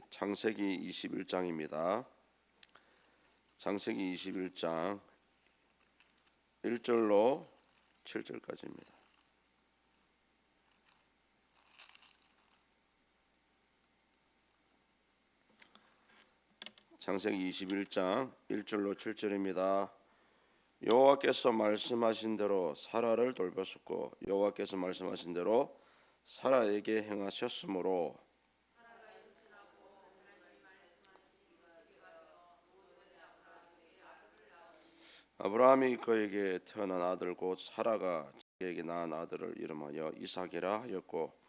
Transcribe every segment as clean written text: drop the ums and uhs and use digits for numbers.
창세기 21장입니다. 창세기 21장 1절로 7절까지입니다. 창세기 21장 1절로 7절입니다. 여호와께서 말씀하신 대로 사라를 돌보셨고 여호와께서 말씀하신 대로 사라에게 행하셨으므로 아브라함이 그에게 태어난 아들 곧 사라가 자기에게 낳은 아들을 이름하여 이삭이라 하였고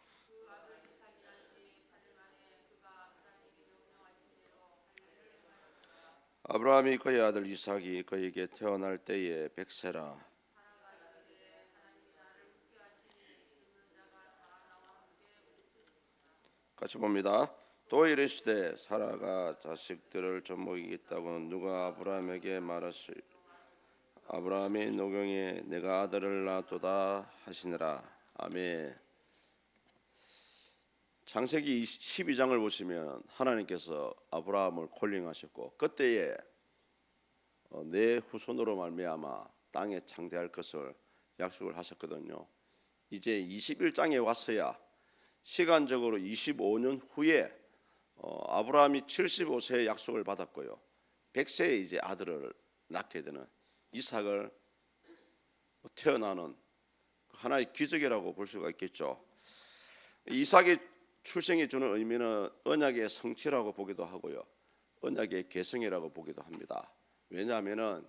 아브라함이 그의 아들 이삭이 그에게 태어날 때에 백세라. 같이 봅니다. 또 이르시되 사라가 자식들을 좀 먹이겠다고 누가 아브라함에게 말하시 아브라함이 노경에 내가 아들을 낳았도다 하시니라. 아멘. 창세기 12장을 보시면 하나님께서 아브라함을 콜링하셨고 그때에 내 후손으로 말미암아 땅에 창대할 것을 약속을 하셨거든요. 이제 21장에 왔어야 시간적으로 25년 후에 아브라함이 75세에 약속을 받았고요. 100세에 이제 아들을 낳게 되는 이삭을 태어나는 하나의 기적이라고 볼 수가 있겠죠. 이삭의 출생이 주는 의미는 언약의 성취라고 보기도 하고요, 언약의 계승이라고 보기도 합니다. 왜냐하면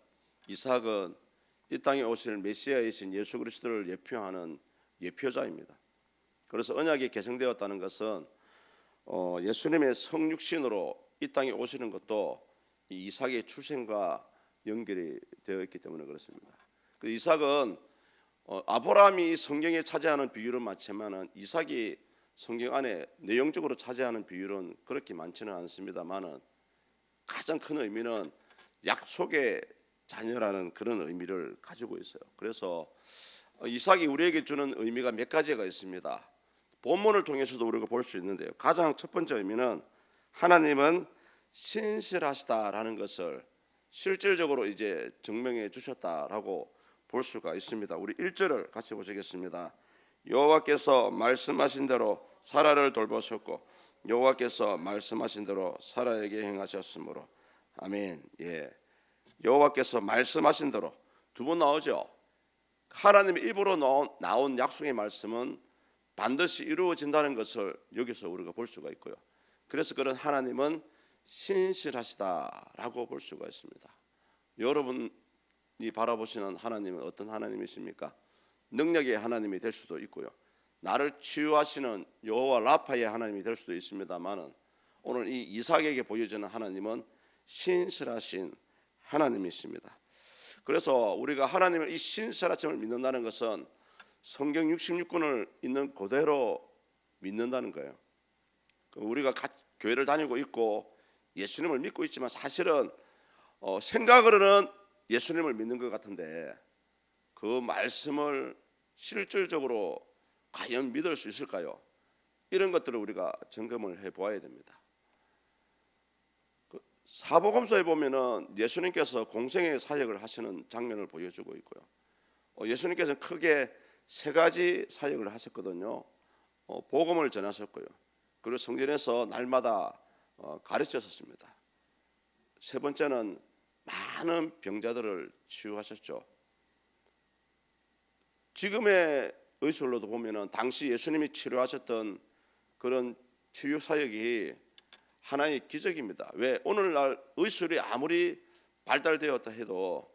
이삭은 이 땅에 오실 메시아이신 예수 그리스도를 예표하는 예표자입니다. 그래서 언약이 계승되었다는 것은 예수님의 성육신으로 이 땅에 오시는 것도 이 이삭의 출생과 연결이 되어 있기 때문에 그렇습니다. 그 이삭은 아브라함이 성경에 차지하는 비율은 많지만은 이삭이 성경 안에 내용적으로 차지하는 비율은 그렇게 많지는 않습니다만은 가장 큰 의미는 약속의 자녀라는 그런 의미를 가지고 있어요. 그래서 이삭이 우리에게 주는 의미가 몇 가지가 있습니다. 본문을 통해서도 우리가 볼 수 있는데요. 가장 첫 번째 의미는 하나님은 신실하시다라는 것을 실질적으로 이제 증명해 주셨다라고 볼 수가 있습니다. 우리 1절을 같이 보시겠습니다. 여호와께서 말씀하신 대로 사라를 돌보셨고 여호와께서 말씀하신 대로 사라에게 행하셨으므로. 아멘. 예. 여호와께서 말씀하신 대로 두 번 나오죠. 하나님의 입으로 나온 약속의 말씀은 반드시 이루어진다는 것을 여기서 우리가 볼 수가 있고요. 그래서 그런 하나님은 신실하시다라고 볼 수가 있습니다. 여러분이 바라보시는 하나님은 어떤 하나님이십니까? 능력의 하나님이 될 수도 있고요, 나를 치유하시는 여호와 라파의 하나님이 될 수도 있습니다만은 오늘 이 이삭에게 보여지는 하나님은 신실하신 하나님이십니다. 그래서 우리가 하나님의 이 신실하심을 믿는다는 것은 성경 66권을 있는 그대로 믿는다는 거예요. 우리가 교회를 다니고 있고 예수님을 믿고 있지만 사실은 생각으로는 예수님을 믿는 것 같은데 그 말씀을 실질적으로 과연 믿을 수 있을까요? 이런 것들을 우리가 점검을 해보아야 됩니다. 사복음서에 보면은 예수님께서 공생의 사역을 하시는 장면을 보여주고 있고요, 예수님께서는 크게 세 가지 사역을 하셨거든요. 복음을 전하셨고요, 그리고 성전에서 날마다 가르쳤습니다. 세 번째는 많은 병자들을 치유하셨죠. 지금의 의술로도 보면은 당시 예수님이 치료하셨던 그런 치유 사역이 하나의 기적입니다. 왜? 오늘날 의술이 아무리 발달되었다 해도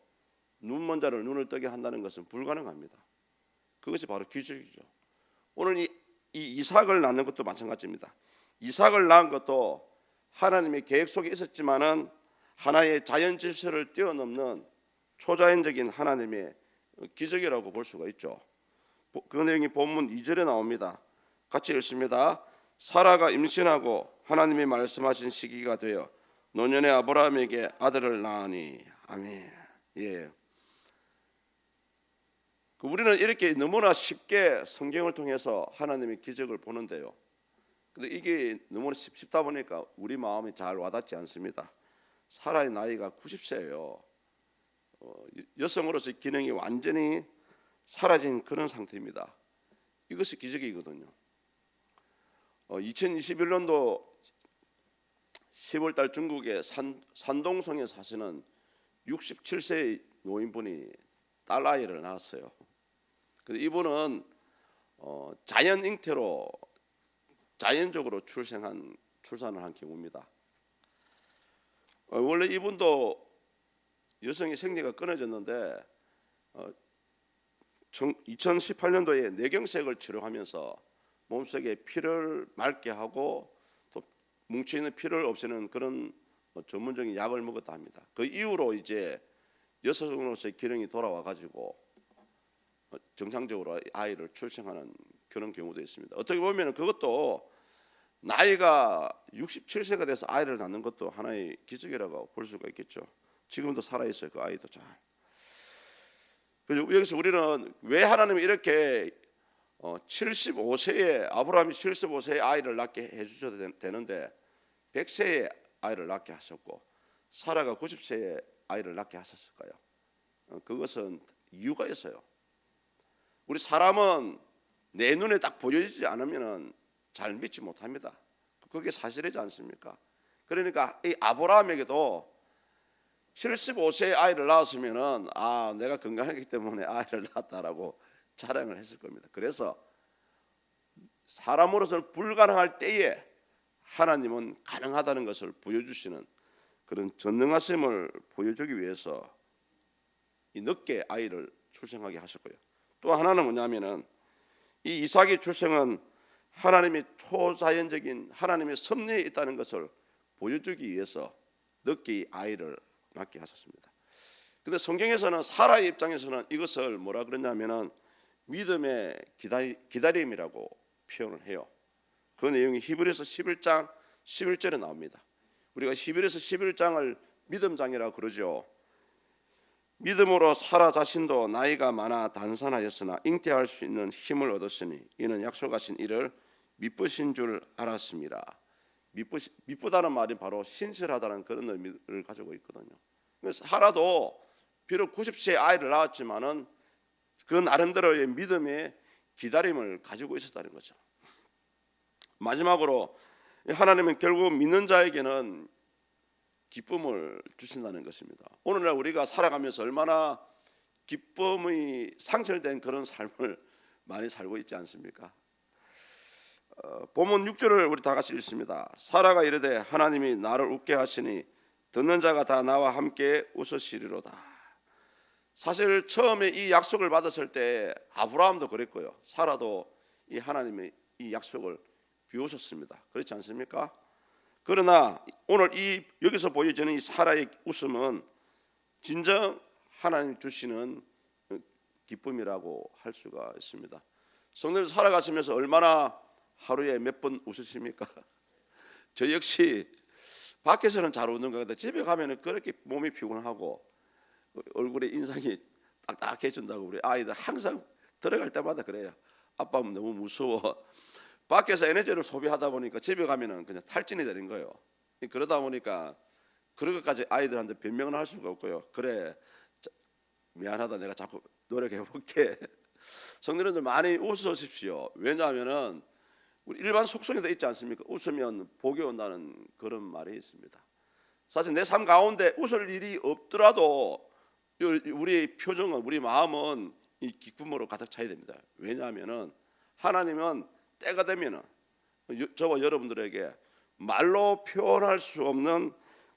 눈 먼 자를 눈을 뜨게 한다는 것은 불가능합니다. 그것이 바로 기적이죠. 오늘 이 이삭을 낳는 것도 마찬가지입니다. 이삭을 낳은 것도 하나님의 계획 속에 있었지만은 하나의 자연 질서를 뛰어넘는 초자연적인 하나님의 기적이라고 볼 수가 있죠. 그 내용이 본문 2절에 나옵니다. 같이 읽습니다. 사라가 임신하고 하나님이 말씀하신 시기가 되어 노년의 아브라함에게 아들을 낳으니. 아멘. 예. 우리는 이렇게 너무나 쉽게 성경을 통해서 하나님의 기적을 보는데요, 근데 이게 너무 쉽다 보니까 우리 마음이 잘 와닿지 않습니다. 사라의 나이가 90세예요. 여성으로서의 기능이 완전히 사라진 그런 상태입니다. 이것이 기적이거든요. 2021년도 10월달 중국의 산동성에 사시는 67세의 노인분이 딸아이를 낳았어요. 근데 이분은 자연 잉태로 자연적으로 출산을 한 경우입니다. 원래 이분도 여성의 생리가 끊어졌는데 2018년도에 뇌경색을 치료하면서 몸속에 피를 맑게 하고 또 뭉쳐있는 피를 없애는 그런 전문적인 약을 먹었다 합니다. 그 이후로 이제 여성으로서의 기능이 돌아와 가지고 정상적으로 아이를 출생하는 그런 경우도 있습니다. 어떻게 보면 그것도 나이가 67세가 돼서 아이를 낳는 것도 하나의 기적이라고 볼 수가 있겠죠. 지금도 살아있어요. 그 아이도 잘. 그리고 여기서 우리는 왜 하나님이 이렇게 75세에 아브라함이 75세에 아이를 낳게 해주셔도 되는데 100세에 아이를 낳게 하셨고 사라가 90세에 아이를 낳게 하셨을까요? 그것은 이유가 있어요. 우리 사람은 내 눈에 딱 보여지지 않으면 잘 믿지 못합니다. 그게 사실이지 않습니까? 그러니까 이 아브라함에게도 75세에 아이를 낳았으면은 내가 건강하기 때문에 아이를 낳았다라고 자랑을 했을 겁니다. 그래서 사람으로서는 불가능할 때에 하나님은 가능하다는 것을 보여주시는 그런 전능하심을 보여주기 위해서 이 늦게 아이를 출생하게 하셨고요. 또 하나는 뭐냐면은 이 이삭의 출생은 하나님의 초자연적인 하나님의 섭리에 있다는 것을 보여주기 위해서 늦게 이 아이를 낳게 하셨습니다. 그런데 성경에서는 사라의 입장에서는 이것을 뭐라 그러냐면은 믿음의 기다림이라고 표현을 해요. 그 내용이 히브리서 11장 11절에 나옵니다. 우리가 히브리서 11장을 믿음장이라고 그러죠. 믿음으로 사라 자신도 나이가 많아 단산하였으나 잉태할 수 있는 힘을 얻었으니 이는 약속하신 이를 미쁘신 줄 알았습니다. 미쁘다는 말이 바로 신실하다는 그런 의미를 가지고 있거든요. 그래서 사라도 비록 90세에 아이를 낳았지만은 그 나름대로의 믿음의 기다림을 가지고 있었다는 거죠. 마지막으로 하나님은 결국 믿는 자에게는 기쁨을 주신다는 것입니다. 오늘날 우리가 살아가면서 얼마나 기쁨이 상실된 그런 삶을 많이 살고 있지 않습니까? 본문 6절을 우리 다 같이 읽습니다. 사라가 이르되 하나님이 나를 웃게 하시니 듣는 자가 다 나와 함께 웃으시리로다. 사실 처음에 이 약속을 받았을 때 아브라함도 그랬고요. 사라도 이 하나님의 이 약속을 비웃었습니다. 그렇지 않습니까? 그러나 오늘 이 여기서 보여지는 이 사라의 웃음은 진정 하나님 주시는 기쁨이라고 할 수가 있습니다. 성도님 살아가시면서 얼마나 하루에 몇 번 웃으십니까? 저 역시 밖에서는 잘 웃는 것 같은데 집에 가면은 그렇게 몸이 피곤하고 얼굴에 인상이 딱딱해진다고 우리 아이들 항상 들어갈 때마다 그래요. 아빠 너무 무서워. 밖에서 에너지를 소비하다 보니까 집에 가면은 그냥 탈진이 되는 거예요. 그러다 보니까 그런 것까지 아이들한테 변명을 할 수가 없고요. 그래 미안하다 내가 자꾸 노력해 볼게. 성도님들 많이 웃으십시오. 왜냐하면은 우리 일반 속성에도 있지 않습니까? 웃으면 복이 온다는 그런 말이 있습니다. 사실 내 삶 가운데 웃을 일이 없더라도 우리의 표정은 우리 마음은 이 기쁨으로 가득 차야 됩니다. 왜냐하면은 하나님은 때가 되면은 저와 여러분들에게 말로 표현할 수 없는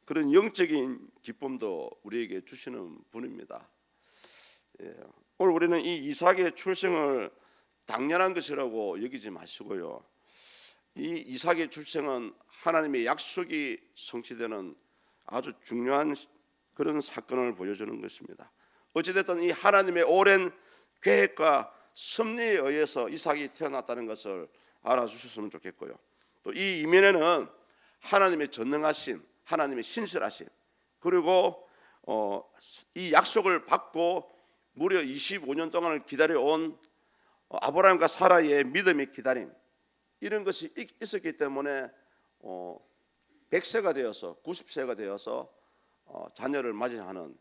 그런 영적인 기쁨도 우리에게 주시는 분입니다. 오늘 우리는 이 이삭의 출생을 당연한 것이라고 여기지 마시고요. 이 이삭의 출생은 하나님의 약속이 성취되는 아주 중요한 그런 사건을 보여주는 것입니다. 어찌됐든 이 하나님의 오랜 계획과 섭리에 의해서 이삭이 태어났다는 것을 알아주셨으면 좋겠고요. 또 이 이면에는 하나님의 전능하심, 하나님의 신실하심, 그리고 이 약속을 받고 무려 25년 동안을 기다려온 아브라함과 사라의 믿음의 기다림, 이런 것이 있었기 때문에 100세가 되어서 90세가 되어서 자녀를 맞이하는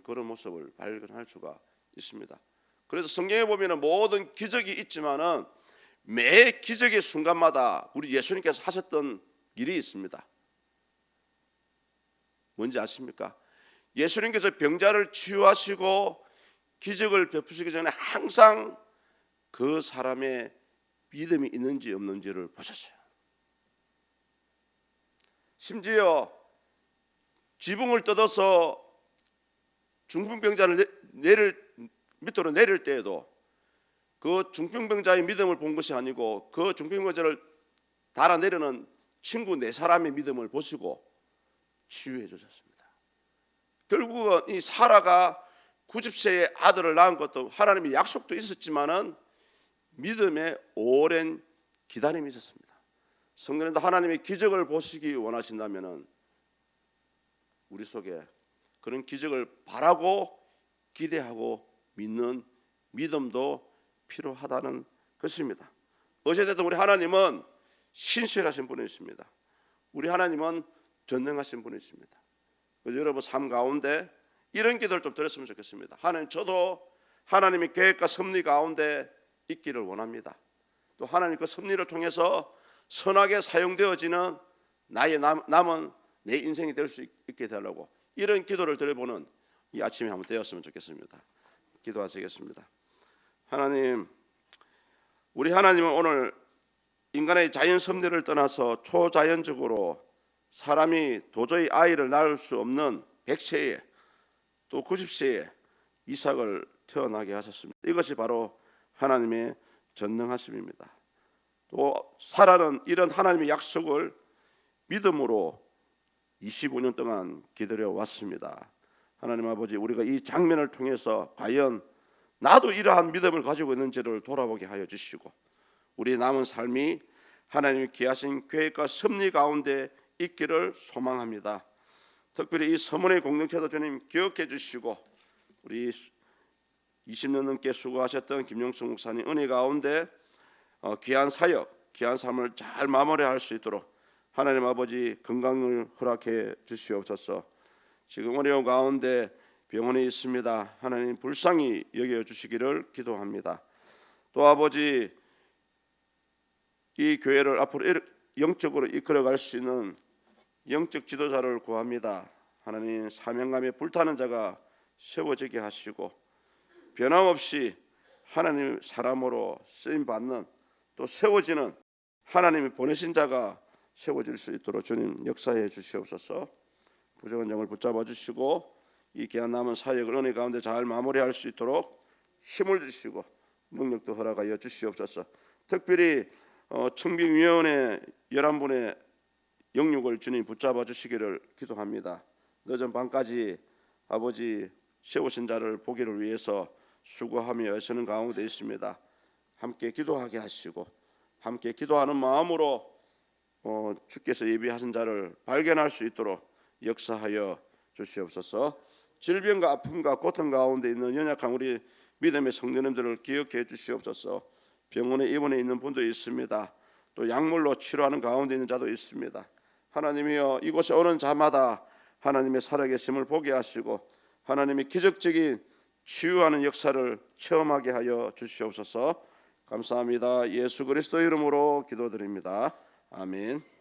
그런 모습을 발견할 수가 있습니다. 그래서 성경에 보면은 모든 기적이 있지만은 매 기적의 순간마다 우리 예수님께서 하셨던 일이 있습니다. 뭔지 아십니까? 예수님께서 병자를 치유하시고 기적을 베푸시기 전에 항상 그 사람의 믿음이 있는지 없는지를 보셨어요. 심지어 지붕을 뜯어서 중풍병자를 밑으로 내릴 때에도 그 중풍병자의 믿음을 본 것이 아니고 그 중풍병자를 달아내려는 친구 네 사람의 믿음을 보시고 치유해 주셨습니다. 결국은 이 사라가 90세의 아들을 낳은 것도 하나님의 약속도 있었지만은 믿음의 오랜 기다림이 있었습니다. 성도님도 하나님의 기적을 보시기 원하신다면은 우리 속에 그런 기적을 바라고 기대하고 믿는 믿음도 필요하다는 것입니다. 어제도 우리 하나님은 신실하신 분이십니다. 우리 하나님은 전능하신 분이십니다. 그래서 여러분 삶 가운데 이런 기도를 좀 드렸으면 좋겠습니다. 하나님, 저도 하나님의 계획과 섭리 가운데 있기를 원합니다. 또 하나님 그 섭리를 통해서 선하게 사용되어지는 나의 남은 내 인생이 될 수 있게 되려고 이런 기도를 드려보는 이 아침이 한번 되었으면 좋겠습니다. 기도하시겠습니다. 하나님, 우리 하나님은 오늘 인간의 자연 섭리를 떠나서 초자연적으로 사람이 도저히 아이를 낳을 수 없는 100세에 또 90세에 이삭을 태어나게 하셨습니다. 이것이 바로 하나님의 전능하심입니다. 또 사라는 이런 하나님의 약속을 믿음으로 25년 동안 기다려 왔습니다. 하나님 아버지, 우리가 이 장면을 통해서 과연 나도 이러한 믿음을 가지고 있는지를 돌아보게 하여 주시고 우리 남은 삶이 하나님이 기하신 계획과 섭리 가운데 있기를 소망합니다. 특별히 이 서문의 공동체도 주님 기억해 주시고 우리 20년 넘게 수고하셨던 김용숙 목사님 은혜 가운데 귀한 사역, 귀한 삶을 잘 마무리할 수 있도록 하나님 아버지 건강을 허락해 주시옵소서. 지금 어려운 가운데 병원에 있습니다. 하나님 불쌍히 여겨 주시기를 기도합니다. 또 아버지 이 교회를 앞으로 영적으로 이끌어갈 수 있는 영적 지도자를 구합니다. 하나님 사명감에 불타는 자가 세워지게 하시고 변함없이 하나님 사람으로 쓰임받는 또 세워지는 하나님이 보내신 자가 세워질 수 있도록 주님 역사해 주시옵소서. 부족한 영을 붙잡아 주시고 이 귀한 남은 사역을 은혜 가운데 잘 마무리할 수 있도록 힘을 주시고 능력도 허락하여 주시옵소서. 특별히 청빙위원회 11분의 영육을 주님 붙잡아 주시기를 기도합니다. 늦은 밤까지 아버지 세우신 자를 보기를 위해서 수고하며 애쓰는 가운데 있습니다. 함께 기도하게 하시고 함께 기도하는 마음으로 주께서 예비하신 자를 발견할 수 있도록 역사하여 주시옵소서. 질병과 아픔과 고통 가운데 있는 연약한 우리 믿음의 성도님들을 기억해 주시옵소서. 병원에 입원해 있는 분도 있습니다. 또 약물로 치료하는 가운데 있는 자도 있습니다. 하나님이여 이곳에 오는 자마다 하나님의 살아계심을 보게 하시고 하나님의 기적적인 치유하는 역사를 체험하게 하여 주시옵소서. 감사합니다. 예수 그리스도 이름으로 기도드립니다. 아멘.